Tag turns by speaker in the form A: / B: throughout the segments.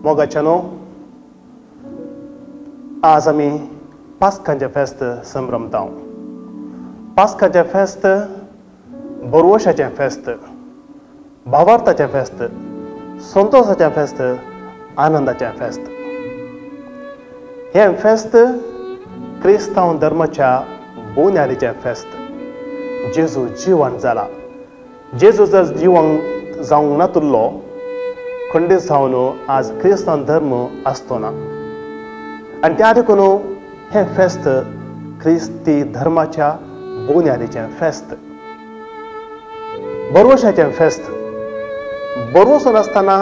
A: मोगाच्यानो आज आमी पास्कांचें फेस्त संभ्रमता. पास्काचें फेस्त बरवशाचें फेस्त, भावार्थाचें फेस्त, संतोशाचें फेस्त, आनंदाचें फेस्त. हें फेस्त क्रिस्तांव धर्माच्या बुन्यादीचें फेस्त. जेजू जिवंत जाला. जेजू जर जिवंत जावंक नातुल्लो खंडीत जावन आज क्रिस्तांव धर्म आसतो ना. आनी त्या देखून हें फेस्त क्रिस्ती धर्माच्या बुन्यादीचें फेस्त. बरवशाचें फेस्त. बरवसो नासतना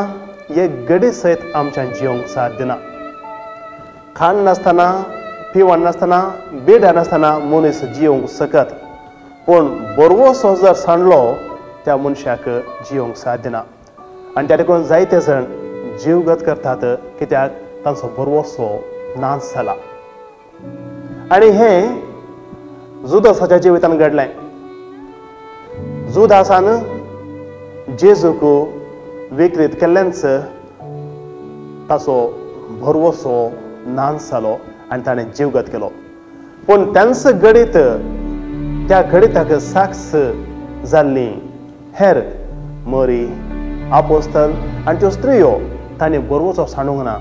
A: एक घडी सयत आमच्यान जिवंक साध्य ना. खाण नासतना, पिवण नासतना, बेड नासतना मनीस जिवंक शकत. पूण बरवसो जर सांडलो त्या मनशाक जिवंक साध्य ना. आनी त्या देखून जायते जण जीवघात करतात कित्याक तांचो बरवसो नाश जाला. आनी हें जुदासाच्या जिवितान घडलें. जुदासान जेजूक विकृत केल्ल्यानच ताचो बरवसो नाश जालो आनी ताणें जीवघात केलो. पूण त्यांच घडीत त्या घडिताक साक्ष जाल्ली हेर मरी, आपोस्तल आनी त्यो स्त्रियो तांणी बरवसो सांडूंक ना.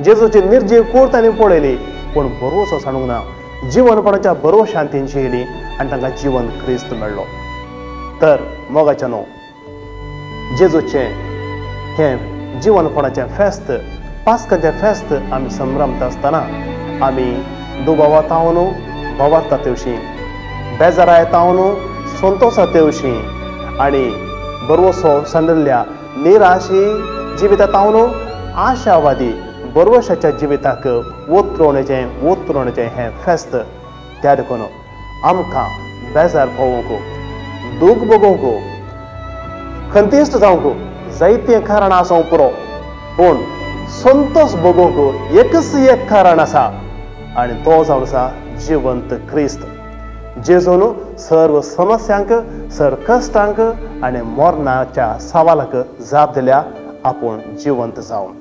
A: जेजूची निर्जीव कूड तांणी पळयली पूण बरवसो सांडूंक ना. जिवनपणाच्या बरवशान तेंची येयली आनी तांकां जिवन क्रिस्त मेळ्ळो. तर मोगाच्यानो जेजूचें हें जिवनपणाचें फेस्त, पास्काचें फेस्त आमी संभ्रमता आसतना आमी दुबावांत तावन भावार्थांत येवची, बेजारा येतावन संतोशांत येवची आनी बरवसो सांडिल्ल्या निराशी जिवितांत तावन आशावादी बरवशाच्या जिविताक उतरोवणेचें हें फेस्त. त्या देखून आमकां बेजार भोगूंक, दूख भोगूंक, खंतिश्ट जावंक जायतीं कारणां आसूंक पुरो. पूण संतोश भोगूंक एकच एक कारण आसा आनी तो जावन आसा जिवंत क्रिस्त. जेजून सर्व समस्यांक, सर्व कश्टांक आनी मरणाच्या सवालाक जाप दिल्या आपूण जिवंत जावन.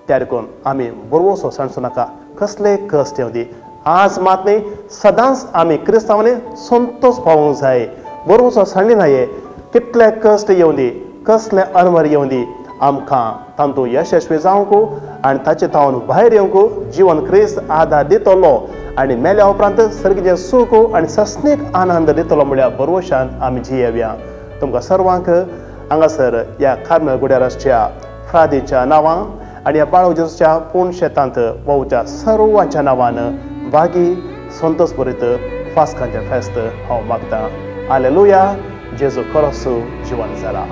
A: त्या देखून आमी बरवसो सांडचो नाका, कसलेय कश्ट येवं दी. आज मात न्ही सदांच आमी क्रिस्तांवांनी संतोश पावूंक जाय. बरवसो सांडली नाये कितले कश्ट येवं दी, कसले अनवर येवं दी, आमकां तातूंत यशस्वी जावंक आनी ताचे तावन भायर येवंक जीवन क्रिस्त आदार दितलो आनी मेल्या उपरांत सर्गीचें सूख आनी सस्नीक आनंद दितलो म्हळ्यार बरवशान आमी जियेवया. तुमकां सर्वांक हांगासर ह्या कार्मेल गुड्याराच्या फ्रादीच्या नांवान आनी ह्या बाळू जेजूच्या पूर्ण शेतांत वोवच्या सर्वांच्या नांवान बागी संतोश भरीत पास्काचें फेस्त हांव मागतां. हालेलुया. जेजू खरोच जिवंत जाला.